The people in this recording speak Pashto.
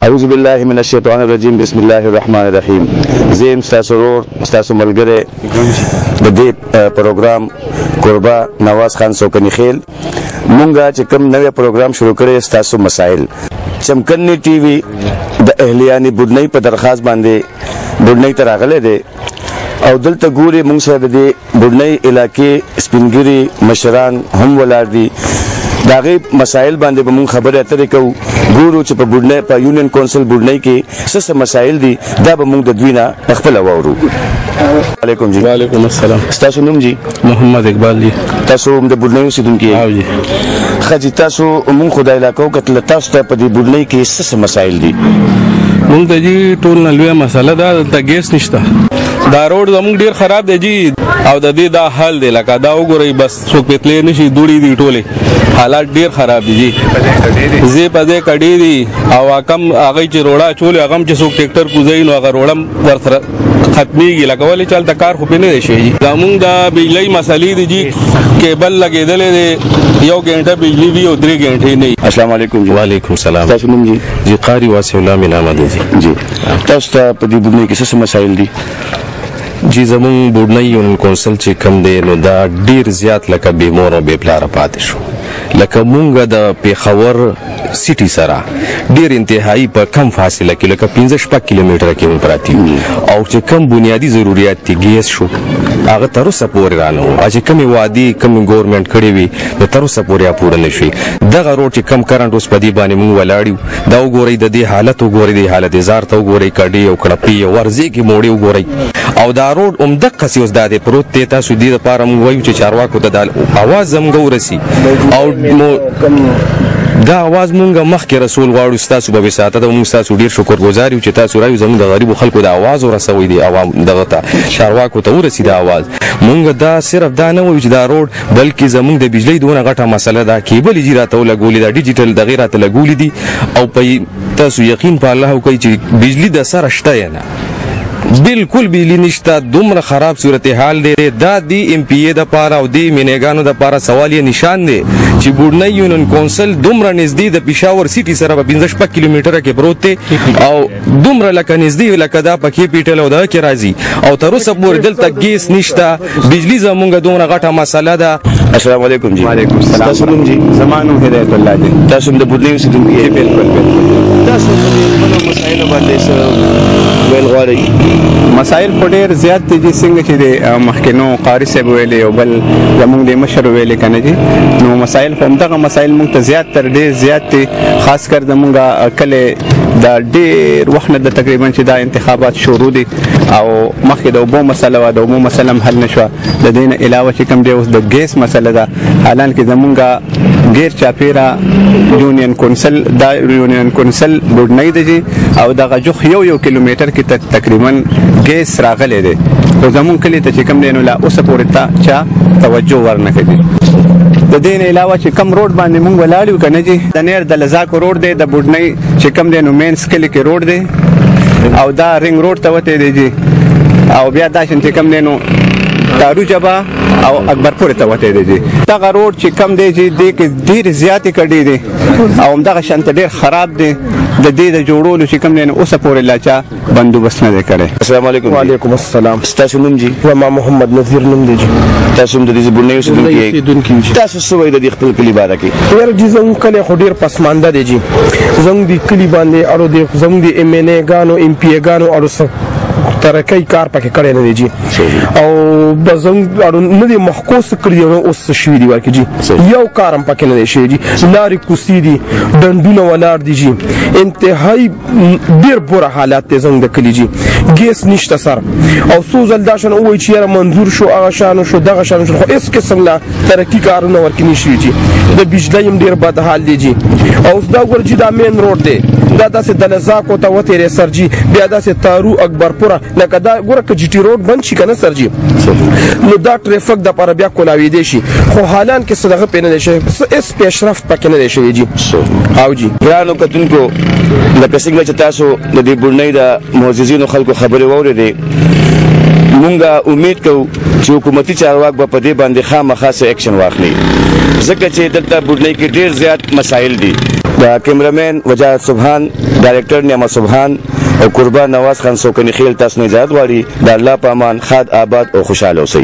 اعوذ بالله من الشیطان الرجیم بسم الله الرحمن الرحیم. زیم ستاسو ورور ستاسو ملګری د دې پروګرام قربا نواز خان سوکنی خیل. مونږه چې کوم نوې پروګرام شروع کړی ستاسو مسائل چمکنی ټي وي د اهلیانی بودنی په درخواست باندې بودنی ته راغلی دی او دلته ګوري مونږ سره د بودنی علاقې سپینګری مشران هم ولاړ دي. دا غي مسائل باندې به مونږ خبرې اترې کوو. ګورو چې په بودنی په یونین کونسل بودنی کې څه مسائل دي دا به مونږ د دوی نه خپل واورو. علیکم جی. وعلیکم السلام. تاسو نوم جی؟ محمد اقبال جی. تاسو د بودنی اوسیدونکي او جی. خځې تاسو مونږ خدای علاقو کتل تاسو ته په دې بودنی کې څه مسائل دي؟ مونږ ته جی ټول نلوي مسله ده د ګیس نشته. دا روډ زموږ ډیر خراب دی جی او د دې دا حل دی لکه دا وګورئ بس څوک پتلې نشي دوړي دي ټوله حالات ډیر خراب دي جی. زی په دې کډې دي او کم هغه چې روډا چول هغه چې څوک ټریکټر کوزین او هغه روډم ورسره ختميږي لکه ولې چلته کار خو پینې شي جی. زموږ د بجلی مسلې دي جی کیبل لګېدلې دي یو غنټه بجلی وی او 3 غنټې نه. السلام علیکم جی. وعلیکم السلام. تاسو نوم جی؟ جی قاری واسع الله من احمد جی. جی تاسو ته په دې بودنی کې څه مسائل دي؟ جی زمون بودنی یونین کونسل چې کم دی نو دا ډیر زیات لکه بې مور او بې پلاره پاتې شو. لکه مونږ د پیښور سیټي سره ډیر انتهایی په کم فاصله کې لکه 15 کیلومتره کې پراتی او چې کم بنیادی ضرورت دي ګیس شو هغه تر اوسه پورې رانه و چې کمی وادي کم ګورنمنت کړی وي نو تر اوسه پورې پوره نشي. دغه روډ چې کم کرنټ اوس په دې باندې مونږ ولاړیو دا وګورئ د دې حالت وګورئ د حالت زار ته وګورئ کډي او کړپی ورځي کې موړي وګورئ او دا روډ عمده قصي اوس د پروت ته تاسو دې لپاره مونږ وایو چې چارواکو ته د اواز زموږ ورسي او دا اواز مونږه مخکې رسول غواړو. ستاسو به وساته ته مونږ تاسو ډیر شکرګزار یو چې تاسو راوي زموږ د غریبو خلکو د اواز ورسوي دي عوام دغه ته چارواکو ته ورسي د اواز. مونږ دا صرف دا نه وایو چې دا روډ بلکې زموږ د بجلی دونه غټه مسله ده کیبل جی راته لګولې دا ډیجیټل د غیرات لګولې دي او په تاسو یقین په الله کوي چې بجلی د سره شته نه بالکل بجلی نشته. دومره خراب صورتحال دی دا دی ام پی ای د پاره او دی مینګانو د پاره سوال یې نشان دی چې بودنی یونین کونسل دومره نږدې د پېښور سیټي سره په 15 کیلومتره کې پروت دی او دومره لکه نږدې لکه دا په کیپټل او دا کې راځي او تر اوسه پورې دلته ګیس نشته بجلی زمونږ دومره غټه مسله ده. السلام علیکم جی. وعلیکم السلام. تاسو نوم جی؟ زمانو هدایت الله جی. تاسو د بودنی اوسیدونکي؟ بالکل. تاسو په دې مسایلو باندې څه ویل غواړئ؟ مسائل په ډیر زیات دي څنګه چې د مخکینو قاری صاحب ویلي او بل زموږ د مشر ویلي کنه جی نو مسائل هم دغه مسائل موږ ته زیات تر ډیر زیات دي خاص کر زموږ کله دا ډیر وخت نه د تقریبا چې دا انتخابات شروع دي او مخکې د اوبو مسله و د اوبو مسله حل نشو د دین علاوه چې کوم دی اوس د ګیس مسله ده حالان کې زموږ غیر چاپیرا یونین کونسل دا یونین کونسل بودنی دی او دغه جوخ یو کیلومتر کې تقریبا ګیس راغلی دی خو زمون کلی ته چې کوم دی نو لا اوسه پورې ته چا توجه ورنکړي. د دین علاوه چې کم روډ باندې مونږ ولاړو کنه جی د نیر د لزاکو روډ دی د بودنی چې کم دی نو مین سکلی کې روډ دی او دا رنگ روډ ته وته دی جی او بیا دا چې کم دی نو دارو جبا او اکبرپور ته وته دی جی دغه روډ چې کم دی جی د ډیر زیاتې کډې دی او دغه شانت ډیر خراب دی د دې د جوړولو چې کوم نه اوسه پورې لاچا بندوبست نه کړي. السلام علیکم. وعلیکم السلام. تاسو نوم جی؟ ما محمد نذیر نوم دی جی. تاسو د دې بودنی اوسیدونکي؟ تاسو څه وایي د خپل کلی باره کې؟ ډیر جی زموږ کلی خو ډیر پسمانده دی جی زموږ د کلی باندې اړو دی زموږ د ام ان ای ګانو ام پی ای ګانو اړو ترکای کار پکې کړی نه دی جی او بزنګ اړو نه دی محکوس کړی نو اوس شوی دی ورکه جی یو کارم پکې نه دی شوی جی لارې کوسی دي ډندونه ولاړ دي جی انتهایی ډیر بوره حالات ته زنګ د کلی جی ګیس نشته سر او سوزل داشن وای چې یاره منظور شو هغه شانو شو دغه شانو شو خو اس قسم لا ترقی کارونه ورکې نشي جی د بجلی هم ډیر بد حال دی جی او دا ورجی دا مین روډ دی دا داسې د لزاکو ته وته سر جی بیا داسې تارو اکبرپوره لکه دا ګوره که جی ټي روډ بند شي کنه سر جی نو دا ټریفک د پر بیا کولاوي دی شي خو حالان کې صدقه پینې دی شي اس پیشرفت پکې نه دی شي جی او جی ګرانو کتونکو لکه څنګه چې تاسو د دې بودنی د معززینو خلکو خبرې واورېدې مونږه امید کوو چې حکومتي چارواک به په دې باندې خامخا څه اکشن واخلي ځکه چې دلته بودنی کې ډیر زیات مسایل دي. دا کیمرمین وجاهت سبحان، ډایرکټر نعمت سبحان او قربا نواز خان سوکنی خیل تاسو نه اجازه غواړي. د الله په امان، خاد آباد او خوشاله اوسئ.